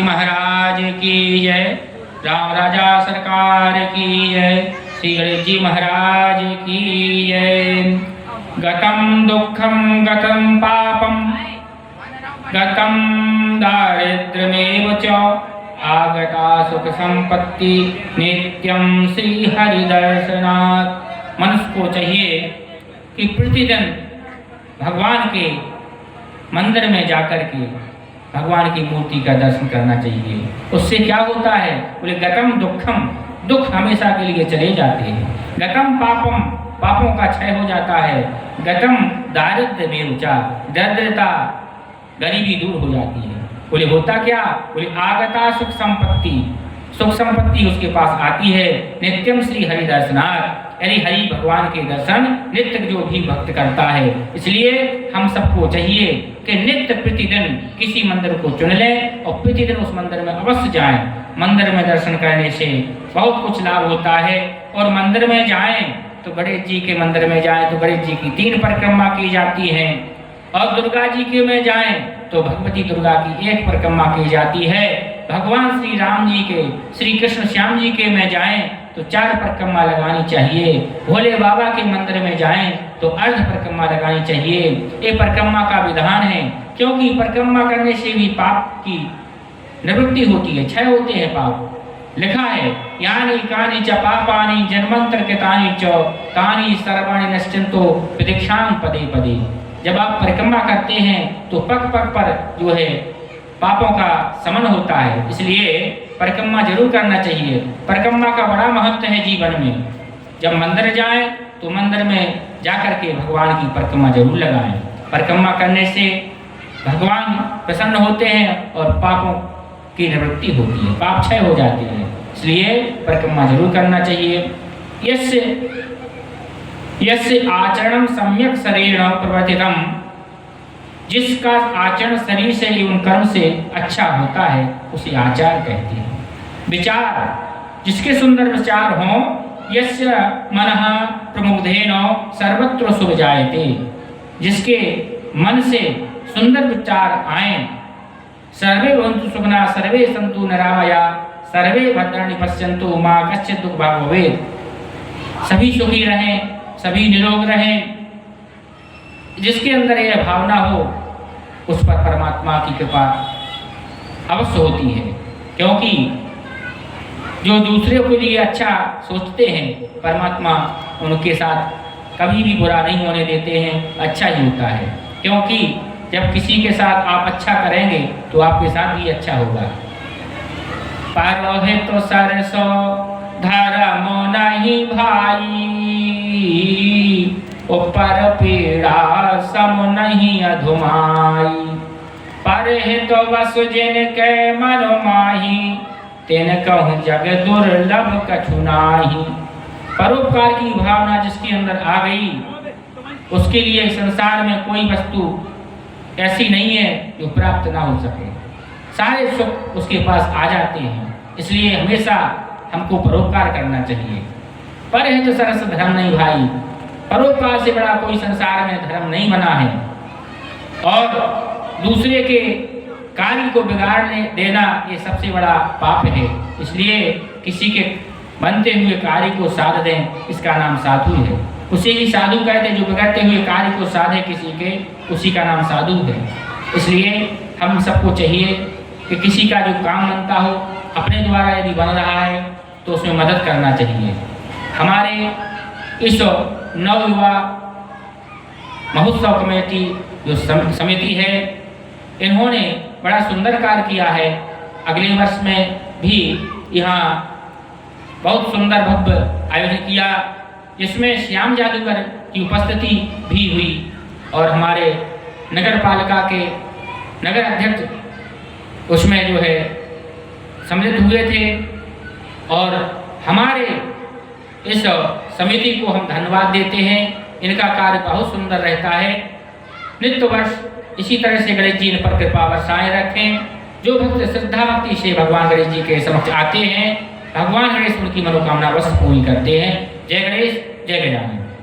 महाराज की जय। राम राजा सरकार की जय। श्री गणेश जी महाराज की जय। गतम दुखम गतम पापम गतम दारिद्र्यमेव च आगता सुख संपत्ति नित्यम श्री हरि दर्शनात्। मनुष्य को चाहिए कि प्रतिदिन भगवान के मंदिर में जाकर के भगवान की मूर्ति का दर्शन करना चाहिए। उससे क्या होता है? बोले गतम दुखम, दुख हमेशा के लिए चले जाते हैं। गतम पापम, पापों का क्षय हो जाता है। गतम दारिद्र्य में ऊंचा, दरिद्रता गरीबी दूर हो जाती है। बोले होता क्या? बोले आगता सुख संपत्ति, सुख संपत्ति उसके पास आती है। नित्यम श्री हरि दर्शनात्, यानी हरि भगवान के दर्शन नित्य जो भी भक्त करता है। इसलिए हम सबको चाहिए कि नित्य प्रतिदिन किसी मंदिर को चुन लें और प्रतिदिन उस मंदिर में अवश्य जाएं। मंदिर में दर्शन करने से बहुत कुछ लाभ होता है। और मंदिर में जाएं तो गणेश जी के मंदिर में जाएं तो गणेश जी की 3 परिक्रमा की जाती हैं। और दुर्गा जी के में जाएं तो भगवती दुर्गा की 1 परिक्रमा की जाती है। भगवान श्री राम जी के, श्री कृष्ण श्याम जी के में जाएं तो 4 परिक्रमा लगानी चाहिए। भोले बाबा के मंदिर में जाएं तो अर्ध परिक्रमा लगानी चाहिए। ये परिक्रमा का विधान है, क्योंकि परिक्रमा करने से भी पाप की निवृत्ति होती है, क्षय होते हैं पाप। लिखा है यानी कानि च पापानि जन्मांतर कृतानि च तानि सर्वाणि नश्यन्तो प्रतीक्षां पदे पदे। जब आप परिक्रमा करते हैं तो पग पग पर जो है पापों का समन होता है। इसलिए परिक्रमा जरूर करना चाहिए। परिक्रमा का बड़ा महत्व है जीवन में। जब मंदिर जाएं तो मंदिर में जाकर के भगवान की परिक्रमा जरूर लगाएं। परिक्रमा करने से भगवान प्रसन्न होते हैं और पापों की निवृत्ति होती है, पाप क्षय हो जाते हैं। इसलिए परिक्रमा जरूर करना चाहिए। यस्य आचरणम सम्यक शरीरेण प्रवर्तितम, जिसका आचरण शरीर से एवं कर्म से अच्छा होता है उसे आचार कहते हैं। विचार, जिसके सुंदर विचार हों, यस्य मनः प्रमुग्धेन सर्वत्र शुभ जायते, जिसके मन से सुंदर विचार आए। सर्वे भवन्तु सुखिनः सर्वे सन्तु निरामयाः सर्वे भद्राणि पश्यन्तु मा कश्चित् दुःखभाग् भवेत्। सभी सुखी रहें, सभी निरोग रहें। जिसके अंदर यह भावना हो उस पर परमात्मा की कृपा अवश्य होती है, क्योंकि जो दूसरे के लिए अच्छा सोचते हैं परमात्मा उनके साथ कभी भी बुरा नहीं होने देते हैं, अच्छा ही होता है। क्योंकि जब किसी के साथ आप अच्छा करेंगे तो आपके साथ भी अच्छा होगा। पारोहे तो सरसो धर्म नहीं भाई, ऊपर पीड़ा सम नहीं अधुमाई। पर हित वसु जिनके मन माही, तिन कहूँ जग दुर्लभ कछु नाही। परोपकार की भावना जिसके अंदर आ गई उसके लिए संसार में कोई वस्तु ऐसी नहीं है जो प्राप्त ना हो सके। सारे सुख उसके पास आ जाते हैं। इसलिए हमेशा हमको परोपकार करना चाहिए। पर हित सरस धर्म नहीं भाई, परोपकार से बड़ा कोई संसार में धर्म नहीं बना है। और दूसरे के कार्य को बिगाड़ने देना ये सबसे बड़ा पाप है। इसलिए किसी के बनते हुए कार्य को साध दें, इसका नाम साधु है। उसे ही साधु कहते हैं, जो बिगड़ते हुए कार्य को साधे किसी के, उसी का नाम साधु है। इसलिए हम सबको चाहिए कि किसी का जो काम बनता हो, अपने द्वारा यदि बन रहा है तो उसमें मदद करना चाहिए। हमारे इस नवयुवा महोत्सव कमेटी जो समिति है, इन्होंने बड़ा सुंदर कार्य किया है। अगले वर्ष में भी यहाँ बहुत सुंदर भव्य आयोजन किया, जिसमें श्याम जादूगर की उपस्थिति भी हुई और हमारे नगर पालिका के नगर अध्यक्ष उसमें जो है सम्मिलित हुए थे। और हमारे इस समिति को हम धन्यवाद देते हैं। इनका कार्य बहुत सुंदर रहता है। नित्य वर्ष इसी तरह से गणेश जी इन पर कृपा वर्षाएं रखें। जो भक्त श्रद्धा भक्ति से भगवान गणेश जी के समक्ष आते हैं, भगवान गणेश उनकी मनोकामना अवश्य पूरी करते हैं। जय गणेश, जय गजानन।